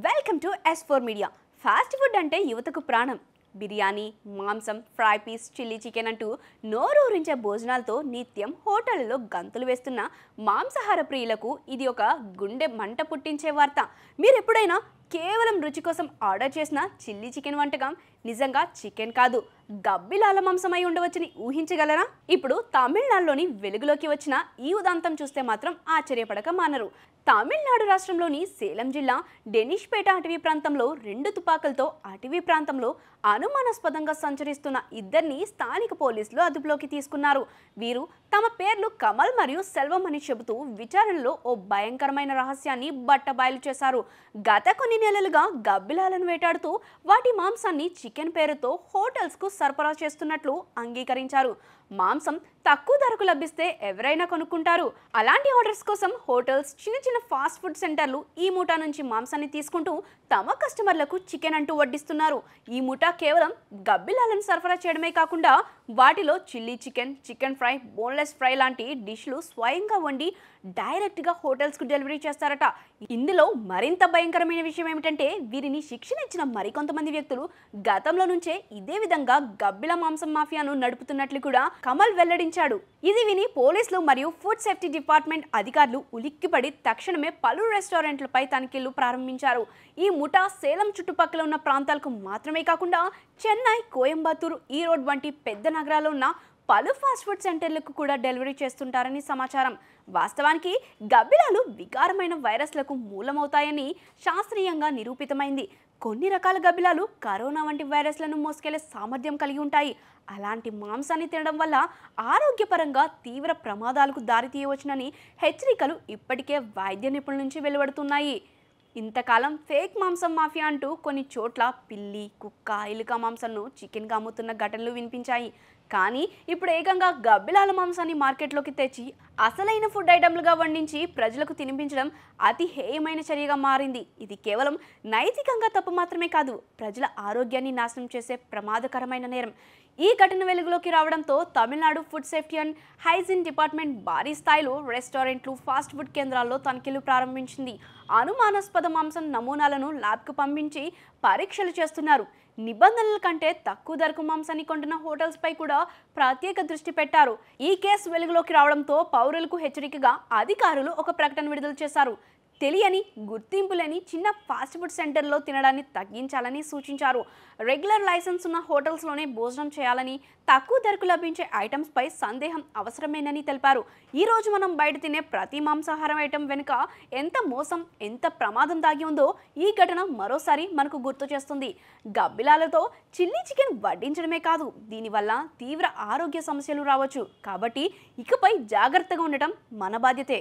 Welcome to S4 media. Fast food అంటే యువతకు ప్రాణం. బిర్యానీ, మాంసం, ఫ్రై పీస్, చిల్లీ చికెన్ అంటూ నోరూరించే భోజనాలతో నిత్యం హోటళ్లలో గంతులు వేస్తున్న మాంసాహార ప్రియులకు ఇది ఒక గుండె మంట పుట్టించే వార్త. మీరు ఎప్పుడైనా కేవలం రుచి కోసం ఆర్డర్ చేసిన చిల్లీ చికెన్ వంటకం నిజంగా చికెన్ కాదు, గబ్బిలాల మాంసమై ఉండవచ్చని ఊహించగలరా? ఇప్పుడు తమిళనాడులోని వెలుగులోకి వచ్చిన ఈ ఉదంతం చూస్తే మాత్రం ఆశ్చర్యపడక మానరు. తమిళనాడు రాష్ట్రంలోని సేలం జిల్లా డెనిష్పేట అటవీ ప్రాంతంలో 2 తుపాకులతో అటవీ ప్రాంతంలో అనుమానాస్పదంగా సంచరిస్తున్న ఇద్దరిని స్థానిక పోలీసులు అదుపులోకి తీసుకున్నారు. వీరు తమ పేర్లు కమల్ మరియు సెల్వం అని చెబుతూ విచారణలో ఓ భయంకరమైన రహస్యాన్ని బట్టబయలు చేశారు. గత కొన్ని నెలలుగా గబ్బిలాలను వేటాడుతూ వాటి మాంసాన్ని చికెన్ పేరుతో హోటల్స్కు సరఫరా చేస్తున్నట్లు అంగీకరించారు. మాంసం తక్కువ ధరకు లభిస్తే ఎవరైనా కొనుక్కుంటారు. అలాంటి ఆర్డర్స్ కోసం హోటల్స్, చిన్న ఫాస్ట్ ఫుడ్ సెంటర్లు ఈ ముఠా నుంచి మాంసాన్ని తీసుకుంటూ తమ కస్టమర్లకు చికెన్ అంటూ వడ్డిస్తున్నారు. ఈ ముఠా కేవలం గబ్బిలాలను సరఫరా చేయడమే కాకుండా వాటిలో chilli chicken, chicken fry, boneless fry లాంటి డిష్లు స్వయంగా వండి డైరెక్ట్గా హోటల్స్కు డెలివరీ చేస్తారట. ఇందులో మరింత భయంకరమైన విషయం ఏమిటంటే వీరిని శిక్షణ ఇచ్చిన మరికొంతమంది వ్యక్తులు గతంలో నుంచే ఇదే విధంగా గబ్బిల మాంసం మాఫియాను నడుపుతున్నట్లు కూడా కమల్ వెల్లడించాడు. ఇది విని పోలీసులు మరియు ఫుడ్ సేఫ్టీ డిపార్ట్మెంట్ అధికారులు ఉలిక్కిపడి తక్షణమే పలు రెస్టారెంట్లపై తనిఖీలు ప్రారంభించారు. ఈ ముఠా సేలం చుట్టుపక్కల ఉన్న ప్రాంతాలకు మాత్రమే కాకుండా చెన్నై, కోయంబత్తూరు, ఈరోడ్ వంటి పెద్ద నగరాల్లో ఉన్న పలు ఫాస్ట్ ఫుడ్ సెంటర్లకు కూడా డెలివరీ చేస్తుంటారని సమాచారం. వాస్తవానికి గబ్బిలాలు వికారమైన వైరస్లకు మూలమవుతాయని శాస్త్రీయంగా నిరూపితమైంది. కొన్ని రకాల గబ్బిలాలు కరోనా వంటి వైరస్లను మోసుకెళ్లే సామర్థ్యం కలిగి ఉంటాయి. అలాంటి మాంసాన్ని తినడం వల్ల ఆరోగ్యపరంగా తీవ్ర ప్రమాదాలకు దారితీయవచ్చునని హెచ్చరికలు ఇప్పటికే వైద్య నిపుణుల నుంచి వెలువడుతున్నాయి. ఇంతకాలం ఫేక్ మాంసం మాఫియా అంటూ కొన్ని చోట్ల పిల్లి, కుక్క, ఎలుక మాంసాలను చికెన్గా అమ్ముతున్న ఘటనలు వినిపించాయి. కానీ ఇప్పుడు ఏకంగా గబ్బిలాల మాంసాన్ని మార్కెట్లోకి తెచ్చి అసలైన ఫుడ్ ఐటమ్లుగా వండించి ప్రజలకు తినిపించడం అతి హేయమైన చర్యగా మారింది. ఇది కేవలం నైతికంగా తప్పు మాత్రమే కాదు, ప్రజల ఆరోగ్యాన్ని నాశనం చేసే ప్రమాదకరమైన నేరం. ఈ ఘటన వెలుగులోకి రావడంతో Tamil Nadu food safety and hygiene department భారీ స్థాయిలో రెస్టారెంట్లు, ఫాస్ట్ ఫుడ్ కేంద్రాల్లో తనిఖీలు ప్రారంభించింది. అనుమానాస్పద మాంసం నమూనాలను ల్యాబ్కు పంపించి పరీక్షలు చేస్తున్నారు. నిబంధనల కంటే తక్కువ ధరకు మాంసాన్ని కొంటున్న హోటల్స్ పై కూడా ప్రత్యేక దృష్టి పెట్టారు. ఈ కేసు వెలుగులోకి రావడంతో పౌరులకు హెచ్చరికగా అధికారులు ఒక ప్రకటన విడుదల చేశారు. తెలియని, గుర్తింపు లేని చిన్న ఫాస్ట్ ఫుడ్ సెంటర్లో తినడాన్ని తగ్గించాలని సూచించారు. రెగ్యులర్ లైసెన్స్ ఉన్న హోటల్స్లోనే భోజనం చేయాలని, తక్కువ ధరకు లభించే ఐటమ్స్పై సందేహం అవసరమేనని తెలిపారు. ఈరోజు మనం బయట తినే ప్రతి మాంసాహారం ఐటమ్ వెనుక ఎంత మోసం, ఎంత ప్రమాదం దాగి ఉందో ఈ ఘటన మరోసారి మనకు గుర్తు చేస్తుంది. గబ్బిలాలతో చిల్లీ చికెన్ వడ్డించడమే కాదు, దీనివల్ల తీవ్ర ఆరోగ్య సమస్యలు రావచ్చు. కాబట్టి ఇకపై జాగ్రత్తగా ఉండటం మన బాధ్యతే.